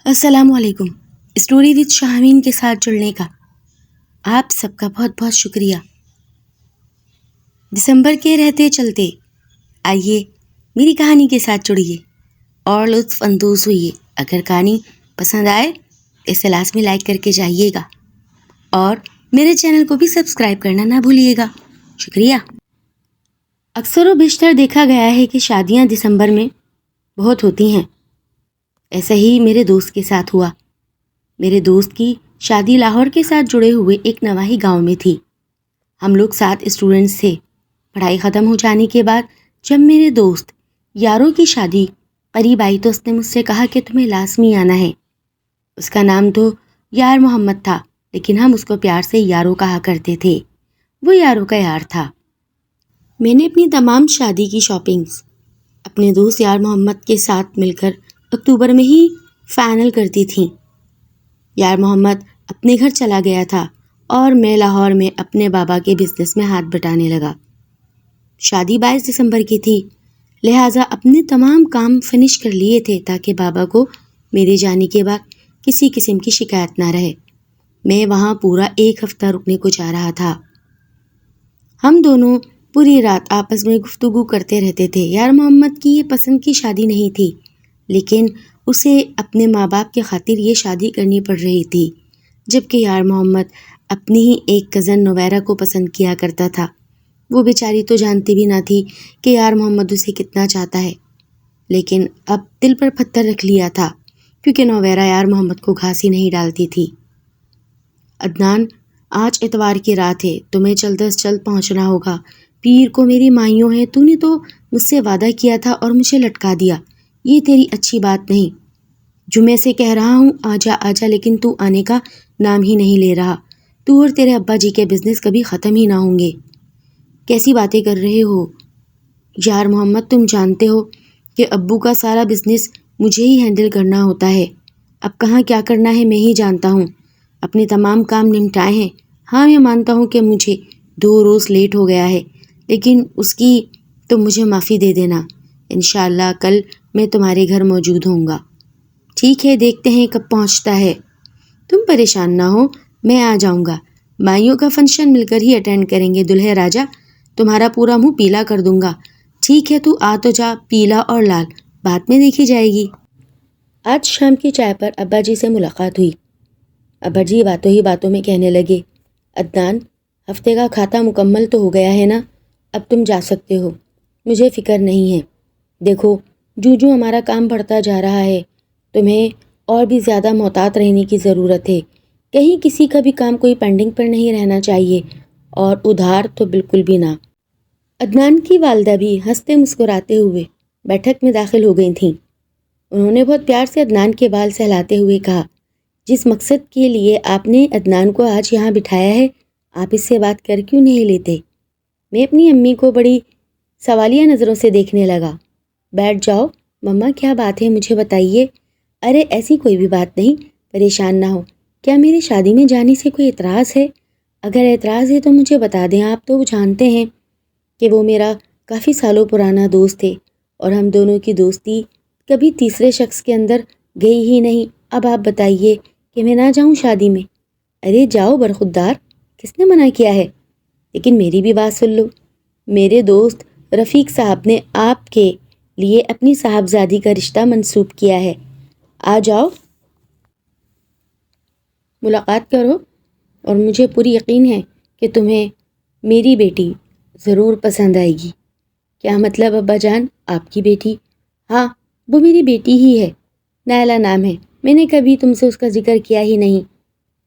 السلام علیکم۔ Story with شاہین کے ساتھ جڑنے کا آپ سب کا بہت بہت شکریہ۔ دسمبر کے رہتے چلتے آئیے میری کہانی کے ساتھ جڑیے اور لطف اندوز ہوئیے۔ اگر کہانی پسند آئے اسے لازمی لائک کر کے جائیے گا اور میرے چینل کو بھی سبسکرائب کرنا نہ بھولیے گا۔ شکریہ۔ اکثر و بیشتر دیکھا گیا ہے کہ شادیاں دسمبر میں بہت ہوتی ہیں۔ ایسا ہی میرے دوست کے ساتھ ہوا۔ میرے دوست کی شادی لاہور کے ساتھ جڑے ہوئے ایک نواحی گاؤں میں تھی۔ ہم لوگ 7 اسٹوڈنٹس تھے۔ پڑھائی ختم ہو جانے کے بعد جب میرے دوست یارو کی شادی قریب آئی تو اس نے مجھ سے کہا کہ تمہیں لازمی آنا ہے۔ اس کا نام تو یار محمد تھا، لیکن ہم اس کو پیار سے یارو کہا کرتے تھے۔ وہ یارو کا یار تھا۔ میں نے اپنی تمام شادی کی شاپنگز اپنے دوست یار محمد کے ساتھ مل کر اکتوبر میں ہی فائنل کرتی تھیں۔ یار محمد اپنے گھر چلا گیا تھا اور میں لاہور میں اپنے بابا کے بزنس میں ہاتھ بٹانے لگا۔ شادی 22 دسمبر کی تھی، لہٰذا اپنے تمام کام فنش کر لیے تھے تاکہ بابا کو میرے جانے کے بعد کسی قسم کی شکایت نہ رہے۔ میں وہاں پورا 1 ہفتہ رکنے کو جا رہا تھا۔ ہم دونوں پوری رات آپس میں گفتگو کرتے رہتے تھے۔ یار محمد کی یہ پسند کی شادی نہیں تھی، لیکن اسے اپنے ماں باپ کی خاطر یہ شادی کرنی پڑ رہی تھی، جبکہ یار محمد اپنی ہی ایک کزن نویرہ کو پسند کیا کرتا تھا۔ وہ بیچاری تو جانتی بھی نہ تھی کہ یار محمد اسے کتنا چاہتا ہے، لیکن اب دل پر پتھر رکھ لیا تھا کیونکہ نویرہ یار محمد کو گھاس ہی نہیں ڈالتی تھی۔ عدنان، آج اتوار کی رات ہے، تمہیں جلد از جلد پہنچنا ہوگا۔ پیر کو میری مائیوں ہے، تو نے تو مجھ سے وعدہ کیا تھا اور مجھے لٹکا دیا۔ یہ تیری اچھی بات نہیں۔ جمعے سے کہہ رہا ہوں آجا آجا، لیکن تو آنے کا نام ہی نہیں لے رہا۔ تو اور تیرے ابا جی کے بزنس کبھی ختم ہی نہ ہوں گے۔ کیسی باتیں کر رہے ہو یار محمد؟ تم جانتے ہو کہ ابو کا سارا بزنس مجھے ہی ہینڈل کرنا ہوتا ہے۔ اب کہاں کیا کرنا ہے میں ہی جانتا ہوں۔ اپنے تمام کام نمٹائے ہیں۔ ہاں، میں مانتا ہوں کہ مجھے 2 روز لیٹ ہو گیا ہے، لیکن اس کی تم مجھے معافی دے دینا۔ انشاءاللہ کل میں تمہارے گھر موجود ہوں گا۔ ٹھیک ہے، دیکھتے ہیں کب پہنچتا ہے۔ تم پریشان نہ ہو، میں آ جاؤں گا۔ مائیوں کا فنکشن مل کر ہی اٹینڈ کریں گے دلہے راجہ۔ تمہارا پورا منہ پیلا کر دوں گا۔ ٹھیک ہے، تو آ تو جا، پیلا اور لال بعد میں دیکھی جائے گی۔ آج شام کی چائے پر ابا جی سے ملاقات ہوئی۔ ابا جی باتوں ہی باتوں میں کہنے لگے، عدنان، ہفتے کا کھاتا مکمل تو ہو گیا ہے نا؟ اب تم جا سکتے ہو۔ مجھے فکر نہیں ہے۔ دیکھو، جو ہمارا کام بڑھتا جا رہا ہے، تمہیں اور بھی زیادہ محتاط رہنے کی ضرورت ہے۔ کہیں کسی کا بھی کام کوئی پینڈنگ پر نہیں رہنا چاہیے، اور ادھار تو بالکل بھی نہ۔ عدنان کی والدہ بھی ہنستے مسکراتے ہوئے بیٹھک میں داخل ہو گئی تھیں۔ انہوں نے بہت پیار سے عدنان کے بال سہلاتے ہوئے کہا، جس مقصد کے لیے آپ نے عدنان کو آج یہاں بٹھایا ہے، آپ اس سے بات کر کیوں نہیں لیتے؟ میں اپنی امی کو بڑی سوالیہ نظروں سے دیکھنے لگا۔ بیٹھ جاؤ مما، کیا بات ہے مجھے بتائیے۔ ارے ایسی کوئی بھی بات نہیں، پریشان نہ ہو۔ کیا میری شادی میں جانے سے کوئی اعتراض ہے؟ اگر اعتراض ہے تو مجھے بتا دیں۔ آپ تو جانتے ہیں کہ وہ میرا کافی سالوں پرانا دوست ہے، اور ہم دونوں کی دوستی کبھی تیسرے شخص کے اندر گئی ہی نہیں۔ اب آپ بتائیے کہ میں نہ جاؤں شادی میں؟ ارے جاؤ برخودار، کس نے منع کیا ہے؟ لیکن میری بھی بات سن لو۔ میرے دوست رفیق صاحب نے آپ کے لیے اپنی صاحبزادی کا رشتہ منسوب کیا ہے۔ آ جاؤ، ملاقات کرو، اور مجھے پوری یقین ہے کہ تمہیں میری بیٹی ضرور پسند آئے گی۔ کیا مطلب ابا جان؟ آپ کی بیٹی؟ ہاں، وہ میری بیٹی ہی ہے، نائلہ نام ہے۔ میں نے کبھی تم سے اس کا ذکر کیا ہی نہیں۔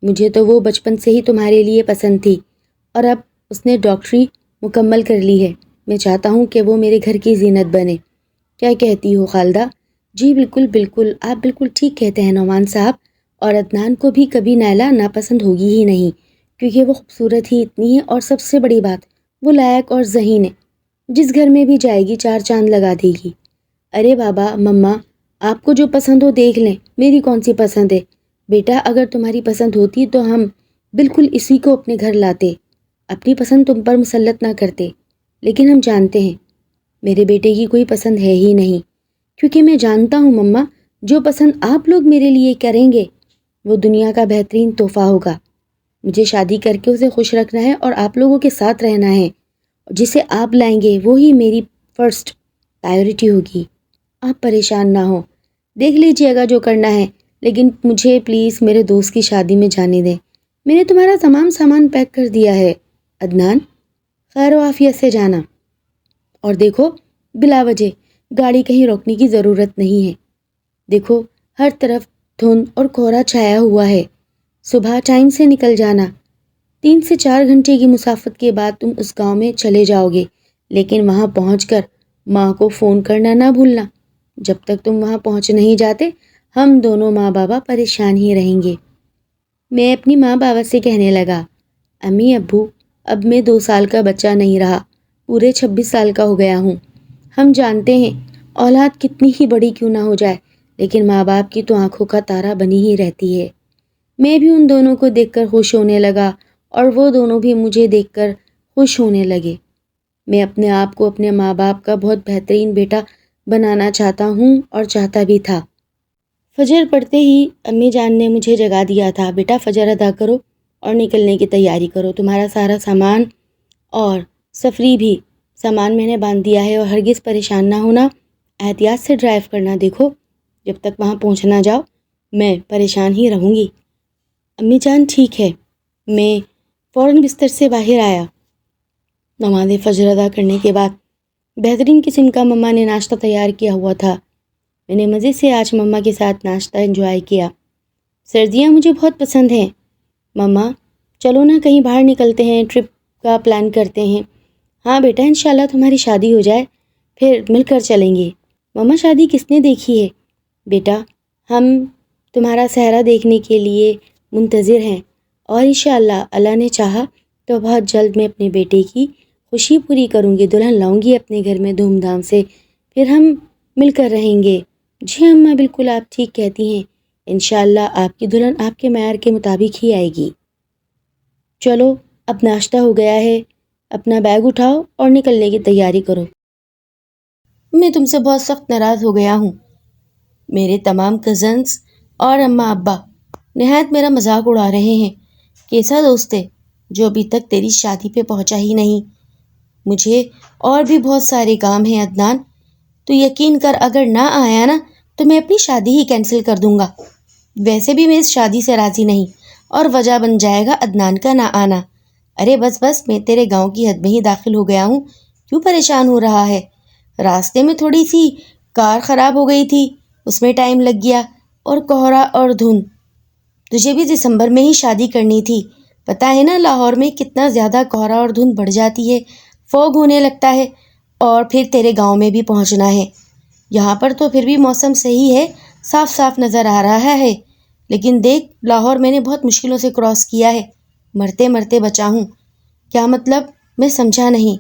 مجھے تو وہ بچپن سے ہی تمہارے لیے پسند تھی، اور اب اس نے ڈاکٹری مکمل کر لی ہے۔ میں چاہتا ہوں کہ وہ میرے گھر کی زینت بنے۔ کیا کہتی ہو خالدہ؟ جی بالکل بالکل، آپ بالکل ٹھیک کہتے ہیں نعمان صاحب، اور عدنان کو بھی کبھی نائلہ ناپسند ہوگی ہی نہیں، کیونکہ وہ خوبصورت ہی اتنی ہے، اور سب سے بڑی بات وہ لائق اور ذہین ہے۔ جس گھر میں بھی جائے گی 4 چاند لگا دے گی۔ ارے بابا مما، آپ کو جو پسند ہو دیکھ لیں، میری کون سی پسند ہے؟ بیٹا اگر تمہاری پسند ہوتی تو ہم بالکل اسی کو اپنے گھر لاتے، اپنی پسند تم پر مسلط نہ کرتے، لیکن ہم جانتے ہیں میرے بیٹے کی کوئی پسند ہے ہی نہیں، کیونکہ میں جانتا ہوں مما، جو پسند آپ لوگ میرے لیے کریں گے وہ دنیا کا بہترین تحفہ ہوگا۔ مجھے شادی کر کے اسے خوش رکھنا ہے اور آپ لوگوں کے ساتھ رہنا ہے۔ جسے آپ لائیں گے وہی میری فرسٹ پرائیورٹی ہوگی۔ آپ پریشان نہ ہوں، دیکھ لیجیے گا جو کرنا ہے، لیکن مجھے پلیز میرے دوست کی شادی میں جانے دیں۔ میں نے تمہارا تمام سامان پیک کر دیا ہے عدنان، خیر و عافیت سے جانا۔ اور دیکھو بلا وجہ گاڑی کہیں روکنے کی ضرورت نہیں ہے۔ دیکھو ہر طرف دھند اور کہرا چھایا ہوا ہے۔ صبح ٹائم سے نکل جانا۔ 3 سے 4 گھنٹے کی مسافت کے بعد تم اس گاؤں میں چلے جاؤ گے، لیکن وہاں پہنچ کر ماں کو فون کرنا نہ بھولنا۔ جب تک تم وہاں پہنچ نہیں جاتے ہم دونوں ماں بابا پریشان ہی رہیں گے۔ میں اپنی ماں بابا سے کہنے لگا، امی ابو اب میں 2 سال کا بچہ نہیں رہا، پورے 26 سال کا ہو گیا ہوں۔ ہم جانتے ہیں اولاد کتنی ہی بڑی کیوں نہ ہو جائے، لیکن ماں باپ کی تو آنکھوں کا تارا بنی ہی رہتی ہے۔ میں بھی ان دونوں کو دیکھ کر خوش ہونے لگا اور وہ دونوں بھی مجھے دیکھ کر خوش ہونے لگے۔ میں اپنے آپ کو اپنے ماں باپ کا بہت بہترین بیٹا بنانا چاہتا ہوں اور چاہتا بھی تھا۔ فجر پڑتے ہی امی جان نے مجھے جگا دیا تھا، بیٹا فجر ادا کرو اور نکلنے کی تیاری کرو، تمہارا سارا سامان اور سفری بھی سامان میں نے باندھ دیا ہے، اور ہرگز پریشان نہ ہونا، احتیاط سے ڈرائیو کرنا، دیکھو جب تک وہاں پہنچ نہ جاؤ میں پریشان ہی رہوں گی۔ امی جان ٹھیک ہے۔ میں فوراً بستر سے باہر آیا۔ نماز فجر ادا کرنے کے بعد بہترین قسم کا مما نے ناشتہ تیار کیا ہوا تھا۔ میں نے مزے سے آج مما کے ساتھ ناشتہ انجوائے کیا۔ سردیاں مجھے بہت پسند ہیں۔ مما چلو نا کہیں باہر نکلتے ہیں، ٹرپ کا پلان کرتے ہیں۔ ہاں بیٹا انشاءاللہ تمہاری شادی ہو جائے پھر مل کر چلیں گے۔ مما شادی کس نے دیکھی ہے؟ بیٹا ہم تمہارا صحرا دیکھنے کے لیے منتظر ہیں، اور انشاءاللہ اللہ نے چاہا تو بہت جلد میں اپنے بیٹے کی خوشی پوری کروں گی، دلہن لاؤں گی اپنے گھر میں دھوم دھام سے، پھر ہم مل کر رہیں گے۔ جی اماں بالکل آپ ٹھیک کہتی ہیں، انشاءاللہ آپ کی دلہن آپ کے معیار کے مطابق ہی آئے گی۔ چلو اب ناشتہ ہو گیا ہے، اپنا بیگ اٹھاؤ اور نکلنے کی تیاری کرو۔ میں تم سے بہت سخت ناراض ہو گیا ہوں۔ میرے تمام کزنز اور اماں ابا نہایت میرا مذاق اڑا رہے ہیں۔ کیسا دوست ہے جو ابھی تک تیری شادی پہ پہنچا ہی نہیں؟ مجھے اور بھی بہت سارے کام ہیں عدنان، تو یقین کر اگر نہ آیا نا تو میں اپنی شادی ہی کینسل کر دوں گا۔ ویسے بھی میں اس شادی سے راضی نہیں، اور وجہ بن جائے گا عدنان کا نہ آنا۔ ارے بس بس میں تیرے گاؤں کی حد میں ہی داخل ہو گیا ہوں، کیوں پریشان ہو رہا ہے؟ راستے میں تھوڑی سی کار خراب ہو گئی تھی، اس میں ٹائم لگ گیا، اور کوہرا اور دھند۔ تجھے بھی دسمبر میں ہی شادی کرنی تھی، پتہ ہے نا لاہور میں کتنا زیادہ کوہرا اور دھند بڑھ جاتی ہے، فوگ ہونے لگتا ہے، اور پھر تیرے گاؤں میں بھی پہنچنا ہے۔ یہاں پر تو پھر بھی موسم صحیح ہے، صاف صاف نظر آ رہا ہے، لیکن دیکھ لاہور میں نے بہت مشکلوں سے کراس کیا ہے، مرتے مرتے بچا ہوں۔ کیا مطلب؟ میں سمجھا نہیں۔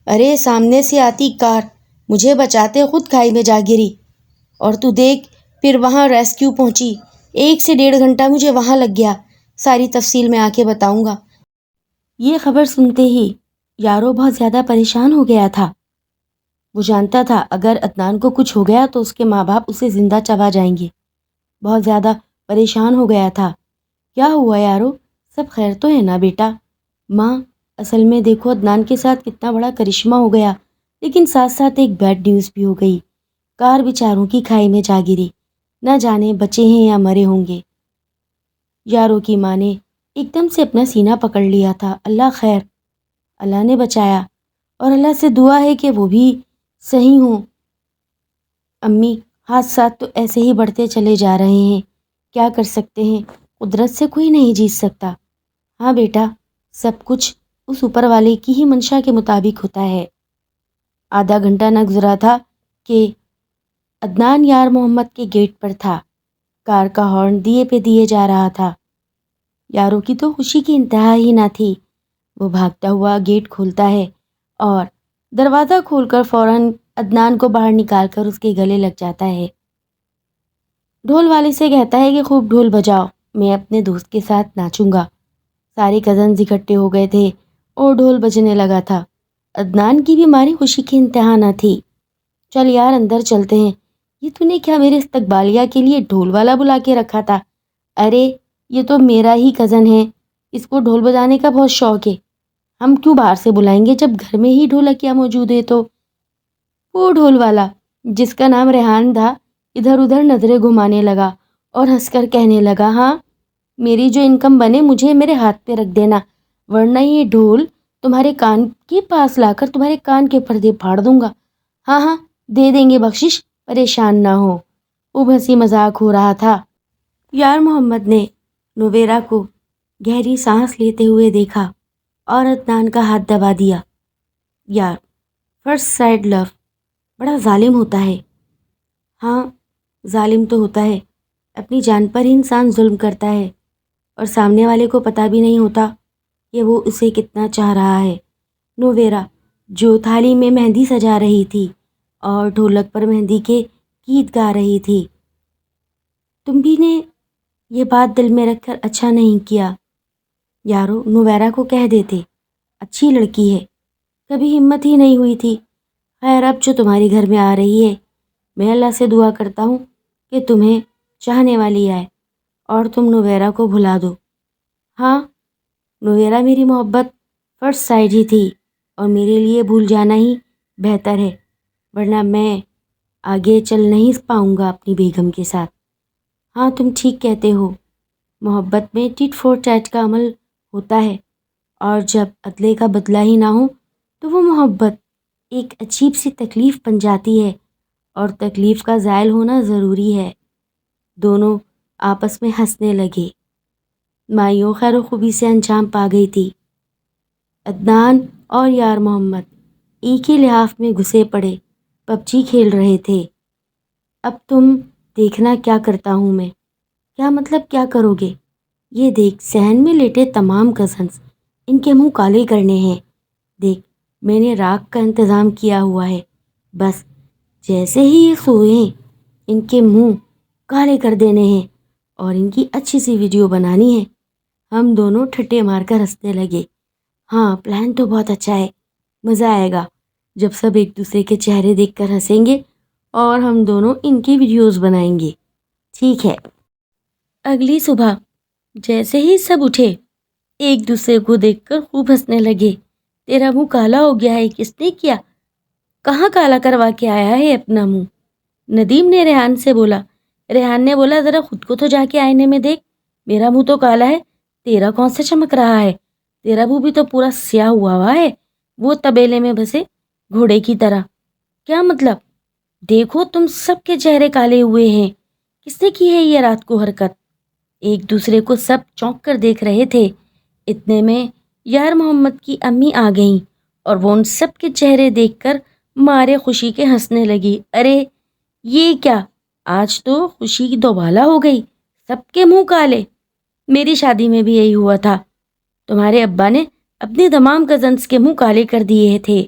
ارے سامنے سے آتی کار مجھے بچاتے خود کھائی میں جا گری، اور تو دیکھ پھر وہاں ریسکیو پہنچی، 1 سے 1.5 گھنٹہ مجھے وہاں لگ گیا۔ ساری تفصیل میں آ کے بتاؤں گا۔ یہ خبر سنتے ہی یارو بہت زیادہ پریشان ہو گیا تھا۔ وہ جانتا تھا اگر عدنان کو کچھ ہو گیا تو اس کے ماں باپ اسے زندہ چبا جائیں گے۔ بہت زیادہ پریشان ہو گیا تھا۔ کیا ہوا یارو؟ سب خیر تو ہے نا بیٹا؟ ماں اصل میں دیکھو عدنان کے ساتھ کتنا بڑا کرشمہ ہو گیا، لیکن ساتھ ساتھ ایک بیڈ نیوز بھی ہو گئی، کار بیچاروں کی کھائی میں جا گری، نہ جانے بچے ہیں یا مرے ہوں گے۔ یارو کی ماں نے ایک دم سے اپنا سینہ پکڑ لیا تھا۔ اللہ خیر، اللہ نے بچایا، اور اللہ سے دعا ہے کہ وہ بھی صحیح ہوں۔ امی حادثات تو ایسے ہی بڑھتے چلے جا رہے ہیں، کیا کر سکتے ہیں، قدرت سے کوئی نہیں جیت سکتا۔ ہاں بیٹا سب کچھ اس اوپر والے کی ہی منشا کے مطابق ہوتا ہے۔ آدھا گھنٹہ نہ گزرا تھا کہ عدنان یار محمد کے گیٹ پر تھا، کار کا ہارن دیے پہ دیے جا رہا تھا۔ یاروں کی تو خوشی کی انتہا ہی نہ تھی۔ وہ بھاگتا ہوا گیٹ کھولتا ہے اور دروازہ کھول کر فوراً عدنان کو باہر نکال کر اس کے گلے لگ جاتا ہے۔ ڈھول والے سے کہتا ہے کہ خوب ڈھول بجاؤ، میں اپنے دوست کے ساتھ ناچوں گا۔ سارے کزنز اکٹھے ہو گئے تھے اور ڈھول بجنے لگا تھا۔ عدنان کی بھی ماری خوشی کی انتہا نہ تھی۔ چل یار اندر چلتے ہیں، یہ تو نے کیا میرے استقبالیہ کے لیے ڈھول والا بلا کے رکھا تھا؟ ارے یہ تو میرا ہی کزن ہے، اس کو ڈھول بجانے کا بہت شوق ہے، ہم کیوں باہر سے بلائیں گے جب گھر میں ہی ڈھولکیا موجود ہے؟ تو وہ ڈھول والا جس کا نام ریحان تھا ادھر ادھر نظریں گھمانے لگا اور ہنس کر کہنے لگا، ہاں میری جو انکم بنے مجھے میرے ہاتھ پہ رکھ دینا، ورنہ یہ ڈھول تمہارے کان کے پاس لا کر تمہارے کان کے پردے پھاڑ دوں گا۔ ہاں ہاں دے دیں گے بخشش، پریشان نہ ہو۔ خوب ہنسی مذاق ہو رہا تھا۔ یار محمد نے نویرا کو گہری سانس لیتے ہوئے دیکھا اور عدنان کا ہاتھ دبا دیا۔ یار فرسٹ سائیڈ لو بڑا ظالم ہوتا ہے۔ ہاں ظالم تو ہوتا ہے، اپنی جان پر ہی انسان ظلم کرتا ہے اور سامنے والے کو پتہ بھی نہیں ہوتا کہ وہ اسے کتنا چاہ رہا ہے۔ نویرا جو تھالی میں مہندی سجا رہی تھی اور ڈھولک پر مہندی کے گیت گا رہی تھی، تم بھی نے یہ بات دل میں رکھ کر اچھا نہیں کیا۔ یارو نویرا کو کہہ دیتے، اچھی لڑکی ہے، کبھی ہمت ہی نہیں ہوئی تھی۔ خیر اب جو تمہارے گھر میں آ رہی ہے، میں اللہ سے دعا کرتا ہوں کہ تمہیں چاہنے والی آئے اور تم نویرا کو بھلا دو۔ ہاں نویرا میری محبت فرسٹ سائیڈ ہی تھی اور میرے لیے بھول جانا ہی بہتر ہے، ورنہ میں آگے چل نہیں پاؤں گا اپنی بیگم کے ساتھ۔ ہاں تم ٹھیک کہتے ہو، محبت میں ٹٹ فور ٹیٹ کا عمل ہوتا ہے، اور جب عدلے کا بدلہ ہی نہ ہو تو وہ محبت ایک عجیب سی تکلیف بن جاتی ہے، اور تکلیف کا زائل ہونا ضروری ہے۔ دونوں آپس میں ہنسنے لگے۔ مائیوں خیر و خوبی سے انجام پا گئی تھی۔ عدنان اور یار محمد ایک ہی لحاف میں گھسے پڑے پب جی کھیل رہے تھے۔ اب تم دیکھنا کیا کرتا ہوں میں۔ کیا مطلب کیا کرو گے؟ یہ دیکھ صحن میں لیٹے تمام کزنس، ان کے منہ کالے کرنے ہیں۔ دیکھ میں نے راکھ کا انتظام کیا ہوا ہے، بس جیسے ہی یہ سوئیں ان کے منہ کالے کر دینے ہیں اور ان کی اچھی سی ویڈیو بنانی ہے۔ ہم دونوں ٹھٹے مار کر ہنسنے لگے۔ ہاں پلان تو بہت اچھا ہے، مزہ آئے گا جب سب ایک دوسرے کے چہرے دیکھ کر ہنسیں گے اور ہم دونوں ان کی ویڈیوز بنائیں گے۔ ٹھیک ہے۔ اگلی صبح جیسے ہی سب اٹھے ایک دوسرے کو دیکھ کر خوب ہنسنے لگے۔ تیرا منہ کالا ہو گیا ہے، کس نے کیا؟ کہاں کالا کروا کے آیا ہے اپنا منہ؟ ندیم نے ریحان سے بولا۔ ریحان نے بولا ذرا خود کو تو جا کے آئینے میں دیکھ، میرا منہ تو کالا ہے، تیرا کون سا چمک رہا ہے؟ تیرا منہ بھی تو پورا سیاہ ہوا ہے، وہ تبیلے میں بسے گھوڑے کی طرح۔ کیا مطلب؟ دیکھو تم سب کے چہرے کالے ہوئے ہیں، کس نے کی ہے یہ رات کو حرکت؟ ایک دوسرے کو سب چونک کر دیکھ رہے تھے۔ اتنے میں یار محمد کی امی آ گئیں اور وہ ان سب کے چہرے دیکھ کر مارے خوشی کے ہنسنے لگی۔ ارے یہ کیا، آج تو خوشی کی دوبالا ہو گئی، سب کے منہ کالے۔ میری شادی میں بھی یہی ہوا تھا، تمہارے ابا نے اپنے تمام کزنس کے منہ کالے کر دیے تھے۔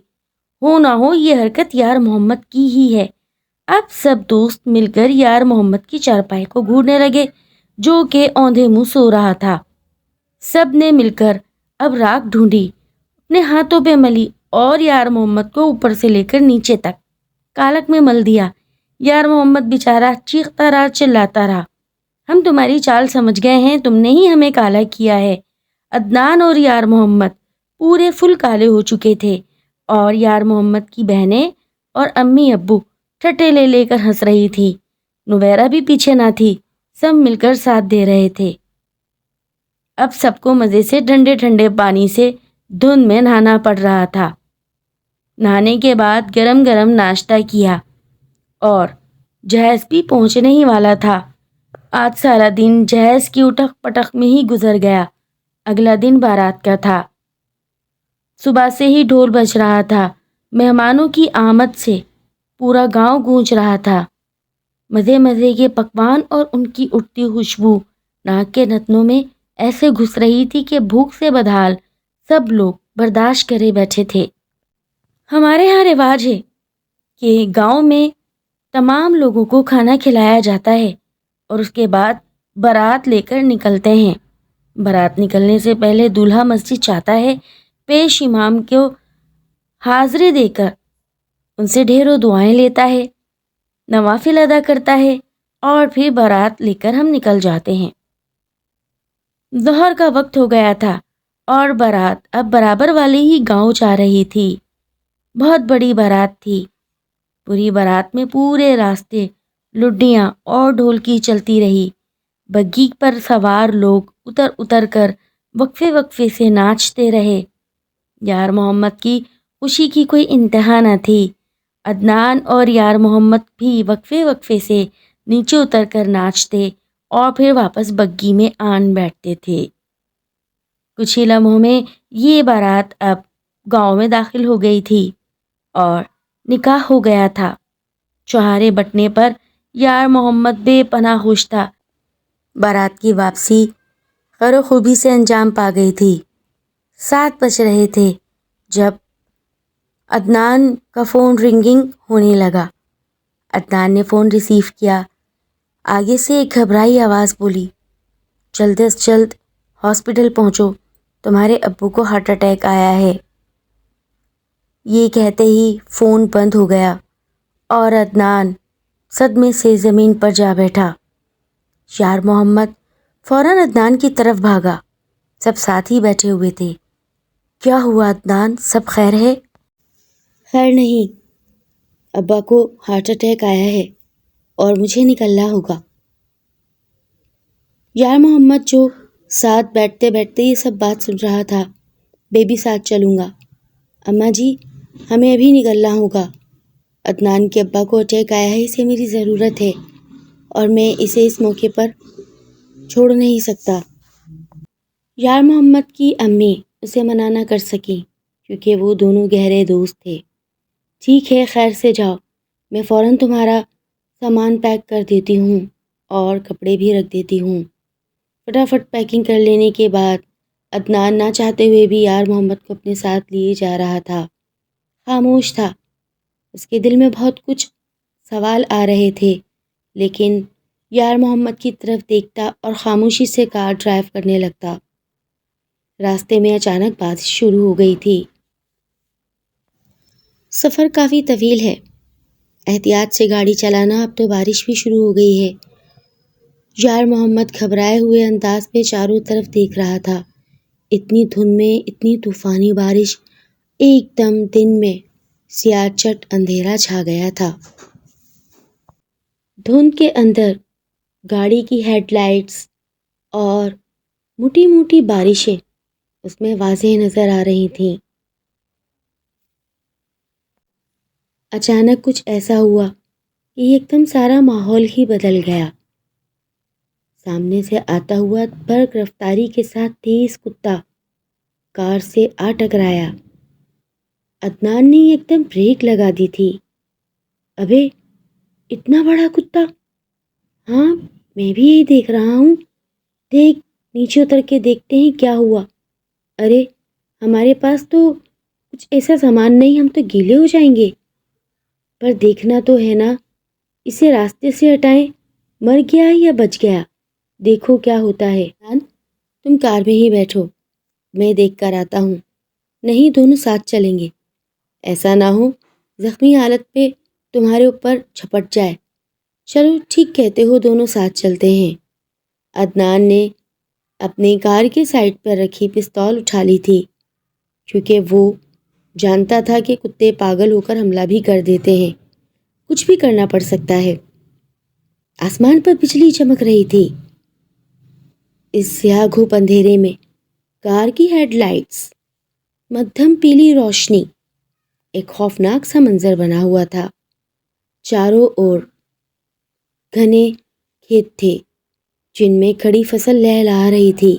ہو نہ ہو یہ حرکت یار محمد کی ہی ہے۔ اب سب دوست مل کر یار محمد کی چارپائی کو گھورنے لگے جو کہ اوندھے منہ سو رہا تھا۔ سب نے مل کر اب راکھ ڈھونڈی، اپنے ہاتھوں پہ ملی اور یار محمد کو اوپر سے لے کر نیچے تک کالک میں مل دیا۔ یار محمد بیچارہ چیختا رہا، چلاتا رہا، ہم تمہاری چال سمجھ گئے ہیں، تم نے ہی ہمیں کالا کیا ہے۔ عدنان اور یار محمد پورے فل کالے ہو چکے تھے اور یار محمد کی بہنیں اور امی ابو ٹھٹے لے لے کر ہنس رہی تھی۔ نویرا بھی پیچھے نہ تھی، سب مل کر ساتھ دے رہے تھے۔ اب سب کو مزے سے ٹھنڈے ٹھنڈے پانی سے دھند میں نہانا پڑ رہا تھا۔ نہانے کے بعد گرم گرم ناشتہ کیا اور جہیز بھی پہنچنے ہی والا تھا۔ آج سارا دن جہیز کی اٹھک پٹک میں ہی گزر گیا۔ اگلا دن بارات کا تھا۔ صبح سے ہی ڈھول بج رہا تھا، مہمانوں کی آمد سے پورا گاؤں گونج رہا تھا۔ مزے مزے کے پکوان اور ان کی اٹھتی خوشبو ناک کے نتنوں میں ایسے گھس رہی تھی کہ بھوک سے بدحال سب لوگ برداشت کرے بیٹھے تھے۔ ہمارے یہاں رواج ہے کہ گاؤں میں تمام لوگوں کو کھانا کھلایا جاتا ہے اور اس کے بعد بارات لے کر نکلتے ہیں۔ بارات نکلنے سے پہلے دولہا مسجد جاتا ہے، پیش امام کو حاضری دے کر ان سے ڈھیروں دعائیں لیتا ہے۔ نوافل ادا کرتا ہے اور پھر بارات لے کر ہم نکل جاتے ہیں۔ ظہر کا وقت ہو گیا تھا اور بارات اب برابر والے ہی گاؤں جا رہی تھی۔ بہت بڑی بارات تھی۔ پوری بارات میں پورے راستے لڈیاں اور ڈھولکی چلتی رہی۔ بگی پر سوار لوگ اتر اتر کر وقفے وقفے سے ناچتے رہے۔ یار محمد کی خوشی کی کوئی انتہا نہ تھی۔ عدنان اور یار محمد بھی وقفے وقفے سے نیچے اتر کر ناچتے اور پھر واپس بگی میں آن بیٹھتے تھے۔ کچھ ہی لمحوں میں یہ بارات اب گاؤں میں داخل ہو گئی تھی اور نکاح ہو گیا تھا۔ چوہارے بٹنے پر یار محمد بے پناہ خوش تھا۔ بارات کی واپسی خیر و خوبی سے انجام پا گئی تھی۔ 7 بج رہے تھے جب عدنان کا فون رنگنگ ہونے لگا۔ عدنان نے فون ریسیو کیا۔ آگے سے ایک گھبرائی آواز بولی، جلد از جلد ہاسپٹل پہنچو، تمہارے ابو کو ہارٹ اٹیک آیا ہے۔ یہ کہتے ہی فون بند ہو گیا اور عدنان صدمے سے زمین پر جا بیٹھا۔ یار محمد فوراً عدنان کی طرف بھاگا۔ سب ساتھ ہی بیٹھے ہوئے تھے۔ کیا ہوا عدنان، سب خیر ہے؟ خیر نہیں، ابا کو ہارٹ اٹیک آیا ہے اور مجھے نکلنا ہوگا۔ یار محمد جو ساتھ بیٹھتے بیٹھتے یہ سب بات سن رہا تھا، بیبی ساتھ چلوں گا۔ اماں جی، ہمیں ابھی نکلنا ہوگا۔ عدنان کے ابا کو اٹیک آیا ہے، اسے میری ضرورت ہے اور میں اسے اس موقع پر چھوڑ نہیں سکتا۔ یار محمد کی امی اسے منع نہ کر سکیں کیونکہ وہ دونوں گہرے دوست تھے۔ ٹھیک ہے، خیر سے جاؤ، میں فوراً تمہارا سامان پیک کر دیتی ہوں اور کپڑے بھی رکھ دیتی ہوں۔ فٹافٹ پیکنگ کر لینے کے بعد عدنان نہ چاہتے ہوئے بھی یار محمد کو اپنے ساتھ لیے جا رہا تھا۔ خاموش تھا۔ اس کے دل میں بہت کچھ سوال آ رہے تھے، لیکن یار محمد کی طرف دیکھتا اور خاموشی سے کار ڈرائیو کرنے لگتا۔ راستے میں اچانک بارش شروع ہو گئی تھی۔ سفر کافی طویل ہے، احتیاط سے گاڑی چلانا، اب تو بارش بھی شروع ہو گئی ہے۔ یار محمد گھبرائے ہوئے انداز میں چاروں طرف دیکھ رہا تھا۔ اتنی دھند میں اتنی طوفانی بارش، ایک دم دن میں سیاہ چٹ اندھیرا چھا گیا تھا۔ دھند کے اندر گاڑی کی ہیڈ لائٹس اور موٹی موٹی بارشیں اس میں واضح نظر آ رہی تھیں۔ اچانک کچھ ایسا ہوا کہ ایک دم سارا ماحول ہی بدل گیا۔ سامنے سے آتا ہوا برق رفتاری کے ساتھ تیز کتا کار سے آ ٹکرایا۔ عدنان نے ایک دم بریک لگا دی تھی۔ ابے، اتنا بڑا کتا! ہاں، میں بھی یہی دیکھ رہا ہوں۔ دیکھ، نیچے اتر کے دیکھتے ہیں کیا ہوا۔ ارے، ہمارے پاس تو کچھ ایسا سامان نہیں، ہم تو گیلے ہو جائیں گے۔ پر دیکھنا تو ہے نا، اسے راستے سے ہٹائیں، مر گیا یا بچ گیا، دیکھو کیا ہوتا ہے۔ تم کار میں ہی بیٹھو، میں دیکھ کر آتا ہوں۔ نہیں، دونوں ساتھ چلیں گے، ایسا نہ ہو زخمی حالت پہ تمہارے اوپر جھپٹ جائے۔ چلو ٹھیک کہتے ہو، دونوں ساتھ چلتے ہیں۔ عدنان نے اپنی کار کے سائڈ پر رکھی پستول اٹھا لی تھی کیونکہ وہ جانتا تھا کہ کتے پاگل ہو کر حملہ بھی کر دیتے ہیں، کچھ بھی کرنا پڑ سکتا ہے۔ آسمان پر بجلی چمک رہی تھی۔ اس سیاہ گھوپ اندھیرے میں کار کی ہیڈ لائٹس، مدھم پیلی روشنی، ایک خوفناک سا منظر بنا ہوا تھا۔ چاروں اور گھنے کھیت تھے جن میں کھڑی فصل لہلہا رہی تھی۔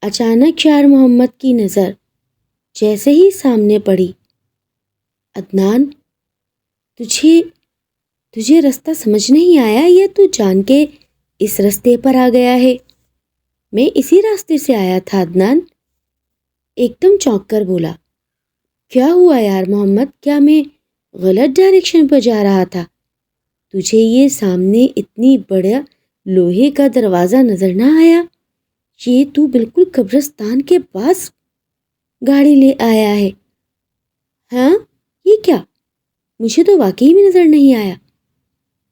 اچانک یار محمد کی نظر جیسے ہی سامنے پڑی، عدنان، تجھے راستہ سمجھ نہیں آیا یا تو جان کے اس راستے پر آ گیا ہے؟ میں اسی راستے سے آیا تھا عدنان، ایک دم چونک کر بولا۔ کیا ہوا یار محمد، کیا میں غلط ڈائریکشن پر جا رہا تھا؟ تجھے یہ سامنے اتنی بڑا لوہے کا دروازہ نظر نہ آیا؟ یہ تو بالکل قبرستان کے پاس گاڑی لے آیا ہے۔ ہاں، یہ کیا؟ مجھے تو واقعی میں نظر نہیں آیا۔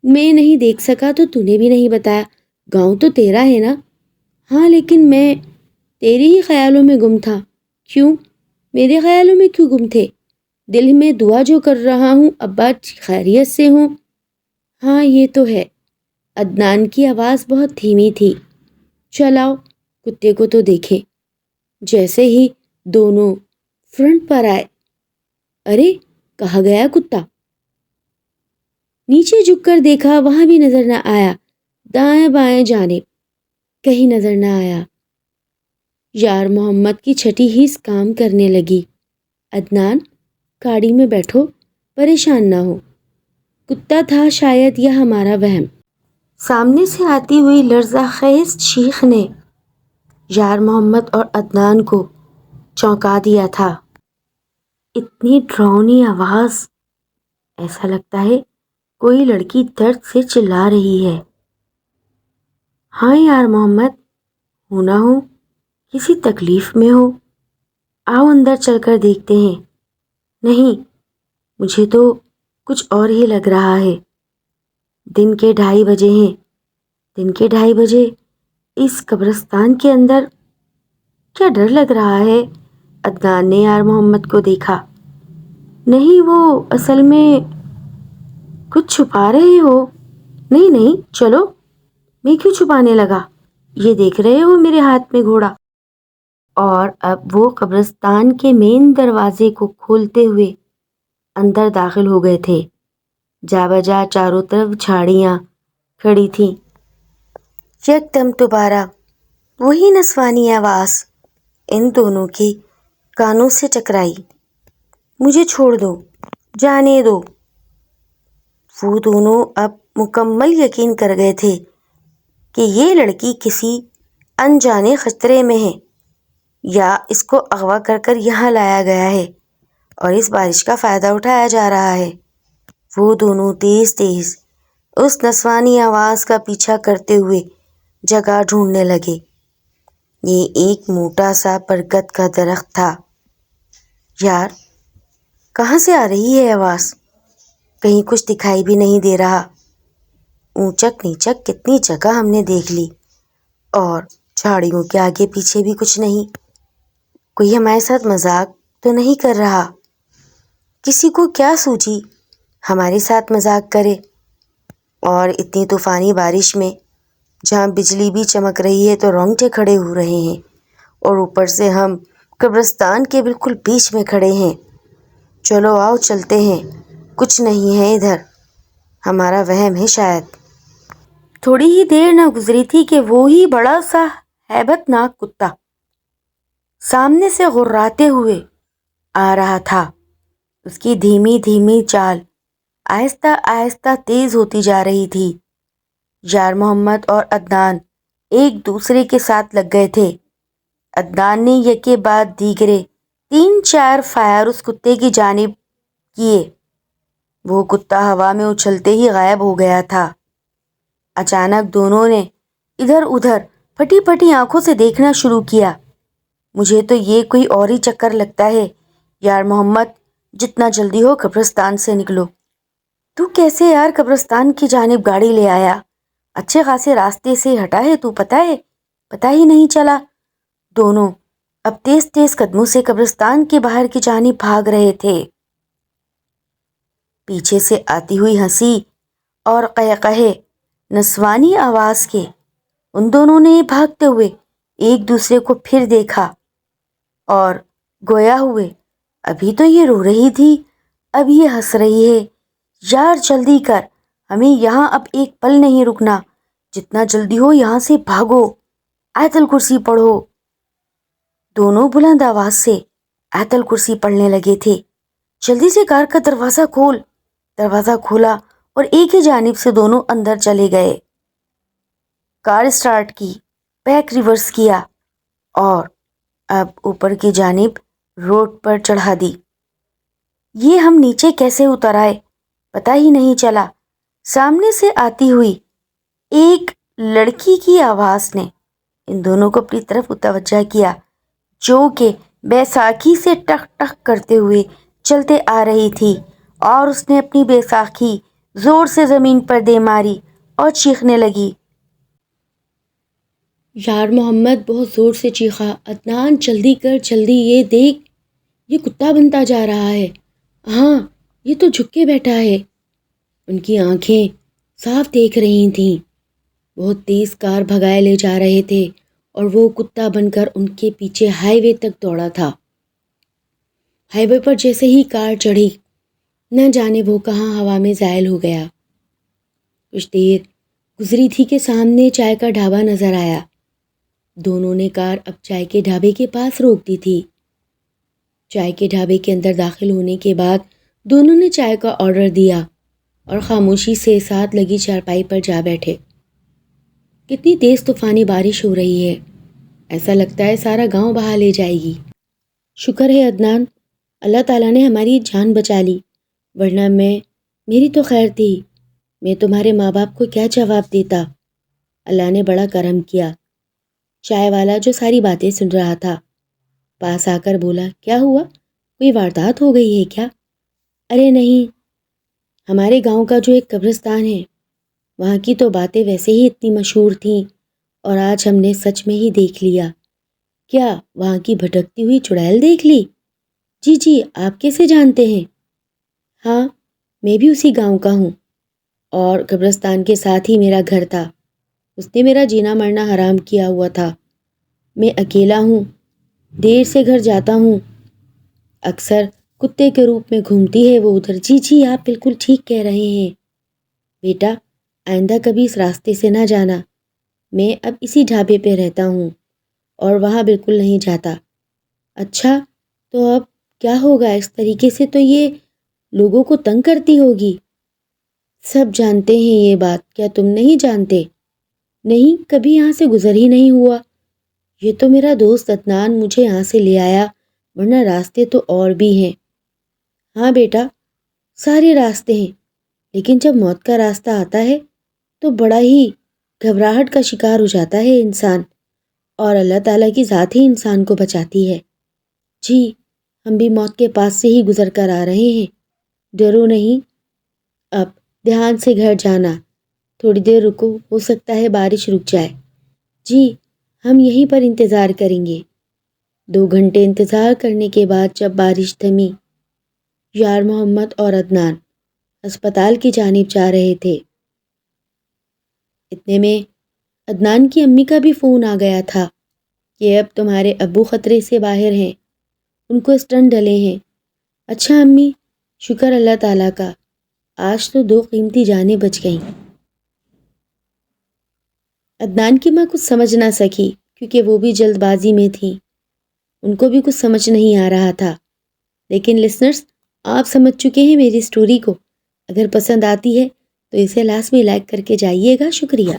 میں نہیں دیکھ سکا تو نے بھی نہیں بتایا. گاؤں تو تیرا ہے نا؟ ہاں لیکن میں تیری ہی خیالوں میں گم تھا. کیوں؟ میرے خیالوں میں کیوں گم تھے؟ دل میں دعا جو کر رہا ہوں ابا خیریت سے ہوں. ہاں یہ تو ہے. عدنان کی آواز بہت دھیمی تھی. چلاؤ کتے کو تو دیکھیں. جیسے ہی دونوں فرنٹ پر آئے. ارے کہاں گیا کتا؟ نیچے جھک کر دیکھا، وہاں بھی نظر نہ آیا. دائیں بائیں جانب کہیں نظر نہ آیا. یار محمد کی چھٹی ہیس کام کرنے لگی. عدنان گاڑی میں بیٹھو، پریشان نہ ہو. کتا تھا شاید یا ہمارا وہم. سامنے سے آتی ہوئی لرزہ خیز چیخ نے یار محمد اور عدنان کو چونکا دیا تھا. اتنی ڈراؤنی آواز، ایسا لگتا ہے کوئی لڑکی درد سے چلا رہی ہے. ہاں یار محمد، ہو نہ ہو کسی تکلیف میں ہو. آؤ اندر چل کر دیکھتے ہیں. نہیں، مجھے تو کچھ اور ہی لگ رہا ہے. دن کے 2:30 بجے ہیں. دن کے 2:30 بجے اس قبرستان کے اندر کیا ڈر لگ رہا ہے؟ عدنان نے یار محمد کو دیکھا. نہیں، وہ اصل میں کچھ چھپا رہے ہو. نہیں نہیں چلو. میں کیوں چھپانے لگا؟ یہ دیکھ رہے ہو میرے ہاتھ میں گھوڑا. اور اب وہ قبرستان کے مین دروازے کو کھولتے ہوئے اندر داخل ہو گئے تھے. جا بجا چاروں طرف جھاڑیاں کھڑی تھیں. یکدم دوبارہ وہی نسوانی آواز ان دونوں کے کانوں سے ٹکرائی. مجھے چھوڑ دو، جانے دو. وہ دونوں اب مکمل یقین کر گئے تھے کہ یہ لڑکی کسی انجانے خطرے میں ہے، یا اس کو اغوا کر کر یہاں لایا گیا ہے اور اس بارش کا فائدہ اٹھایا جا رہا ہے. وہ دونوں تیز تیز اس نسوانی آواز کا پیچھا کرتے ہوئے جگہ ڈھونڈنے لگے. یہ ایک موٹا سا برگد کا درخت تھا. یار کہاں سے آ رہی ہے آواز؟ کہیں کچھ دکھائی بھی نہیں دے رہا. اونچک نیچک کتنی جگہ ہم نے دیکھ لی اور جھاڑیوں کے آگے پیچھے بھی کچھ نہیں. کوئی ہمارے ساتھ مذاق تو نہیں کر رہا؟ کسی کو کیا سوچی ہمارے ساتھ مذاق کرے؟ اور اتنی طوفانی بارش میں جہاں بجلی بھی چمک رہی ہے تو رونگٹے کھڑے ہو رہے ہیں، اور اوپر سے ہم قبرستان کے بالکل بیچ میں کھڑے ہیں. چلو آؤ چلتے ہیں. کچھ نہیں ہے ادھر، ہمارا وہم ہے شاید. تھوڑی ہی دیر نہ گزری تھی کہ وہی بڑا سا ہیبت ناک کتا سامنے سے غراتے ہوئے آ رہا تھا. اس کی دھیمی دھیمی چال آہستہ آہستہ تیز ہوتی جا رہی تھی. یار محمد اور عدنان ایک دوسرے کے ساتھ لگ گئے تھے. عدنان نے یکے بعد دیگرے 3-4 فائر اس کتے کی جانب کیے. وہ کتا ہوا میں اچھلتے ہی غائب ہو گیا تھا. اچانک دونوں نے ادھر ادھر پھٹی پھٹی آنکھوں سے دیکھنا شروع کیا. مجھے تو یہ کوئی اور ہی چکر لگتا ہے. یار محمد جتنا جلدی ہو قبرستان سے نکلو. تو کیسے یار قبرستان کی جانب گاڑی لے آیا؟ اچھے خاصے راستے سے ہٹا ہے تو پتہ ہی نہیں چلا. دونوں اب تیز تیز قدموں سے قبرستان کے باہر کی جانب بھاگ رہے تھے. پیچھے سے آتی ہوئی ہنسی اور قہقہے نسوانی آواز کے ان دونوں نے بھاگتے ہوئے ایک دوسرے کو پھر دیکھا اور گویا ہوئے ابھی تو یہ رو رہی تھی، اب یہ ہنس رہی ہے. یار جلدی کر، ہمیں یہاں اب ایک پل نہیں رکنا. جتنا جلدی ہو یہاں سے بھاگو. آیت الکرسی پڑھو. دونوں بلند آواز سے آیت الکرسی پڑھنے لگے تھے. جلدی سے کار کا دروازہ کھول. دروازہ کھولا اور ایک ہی جانب سے دونوں اندر چلے گئے. کار سٹارٹ کی، بیک ریورس کیا اور اب اوپر کی جانب روڈ پر چڑھا دی. یہ ہم نیچے کیسے اتر آئے پتہ ہی نہیں چلا. سامنے سے آتی ہوئی ایک لڑکی کی آواز نے ان دونوں کو اپنی طرف متوجہ کیا، جو کہ بیساکھی سے ٹک ٹک کرتے ہوئے چلتے آ رہی تھی، اور اس نے اپنی بیساکھی زور سے زمین پر دے ماری اور چیخنے لگی۔ یار محمد بہت زور سے چیخا، عدنان جلدی کر جلدی، یہ دیکھ یہ کتا بنتا جا رہا ہے، ہاں یہ تو جھک کے بیٹھا ہے۔ ان کی آنکھیں صاف دیکھ رہی تھیں، بہت تیز کار بھگائے لے جا رہے تھے اور وہ کتا بن کر ان کے پیچھے ہائی وے تک دوڑا تھا۔ ہائی وے پر جیسے ہی کار چڑھی، نہ جانے وہ کہاں ہوا میں زائل ہو گیا۔ کچھ دیر گزری تھی کہ سامنے چائے کا ڈھابا نظر آیا۔ دونوں نے کار اب چائے کے ڈھابے کے پاس روک دی تھی۔ چائے کے ڈھابے کے اندر داخل ہونے کے بعد دونوں نے چائے کا آرڈر دیا اور خاموشی سے ساتھ لگی چارپائی پر جا بیٹھے۔ کتنی تیز طوفانی بارش ہو رہی ہے، ایسا لگتا ہے سارا گاؤں بہا لے جائے گی۔ شکر ہے عدنان، اللہ تعالیٰ نے ہماری جان بچا لی، ورنہ میری تو خیر تھی، میں تمہارے ماں باپ کو کیا جواب دیتا۔ اللہ نے بڑا کرم کیا۔ چائے والا جو ساری باتیں سن رہا تھا پاس آ کر بولا، کیا ہوا، کوئی واردات ہو گئی ہے کیا؟ ارے نہیں، ہمارے گاؤں کا جو ایک قبرستان ہے وہاں کی تو باتیں ویسے ہی اتنی مشہور تھیں اور آج ہم نے سچ میں ہی دیکھ لیا۔ کیا وہاں کی بھٹکتی ہوئی چڑیل دیکھ لی؟ جی آپ کیسے جانتے ہیں؟ ہاں میں بھی اسی گاؤں کا ہوں اور قبرستان کے ساتھ ہی میرا گھر تھا، اس نے میرا جینا مرنا حرام کیا ہوا تھا۔ میں اکیلا ہوں، دیر سے گھر جاتا ہوں، اکثر کتے کے روپ میں گھومتی ہے وہ ادھر۔ جی آپ بالکل ٹھیک کہہ رہے ہیں بیٹا، آئندہ کبھی اس راستے سے نہ جانا، میں اب اسی ڈھابے پہ رہتا ہوں اور وہاں بالکل نہیں جاتا۔ اچھا تو اب کیا ہوگا؟ اس طریقے سے تو یہ لوگوں کو تنگ کرتی ہوگی۔ سب جانتے ہیں یہ بات، کیا تم نہیں جانتے؟ نہیں، کبھی یہاں سے گزر ہی نہیں ہوا۔ یہ تو میرا دوست عدنان مجھے یہاں سے لے آیا، ورنہ راستے تو اور بھی ہیں۔ ہاں بیٹا، سارے راستے ہیں، لیکن جب موت کا راستہ آتا ہے تو بڑا ہی گھبراہٹ کا شکار ہو جاتا ہے انسان، اور اللہ تعالیٰ کی ذات ہی انسان کو بچاتی ہے۔ جی ہم بھی موت کے پاس سے ہی گزر کر آ رہے ہیں، ڈرو نہیں۔ اب دھیان سے گھر جانا، تھوڑی دیر رکو، ہو سکتا ہے بارش رک جائے۔ جی ہم یہیں پر انتظار کریں گے۔ 2 گھنٹے انتظار کرنے کے بعد جب بارش تھمی، یار محمد اور عدنان اسپتال کی جانب جا رہے تھے۔ اتنے میں عدنان کی امی کا بھی فون آ گیا تھا کہ اب تمہارے ابو خطرے سے باہر ہیں، ان کو اسٹنٹ ڈلے ہیں۔ اچھا امی، شکر اللہ تعالیٰ کا، آج تو 2 قیمتی جانیں بچ گئیں۔ عدنان کی ماں کچھ سمجھ نہ سکی کیونکہ وہ بھی جلد بازی میں تھیں، ان کو بھی کچھ سمجھ نہیں آ رہا تھا۔ لیکن لسنرز، آپ سمجھ چکے ہیں میری سٹوری کو، اگر پسند آتی ہے تو اسے لازمی لائک کر کے جائیے گا۔ شکریہ۔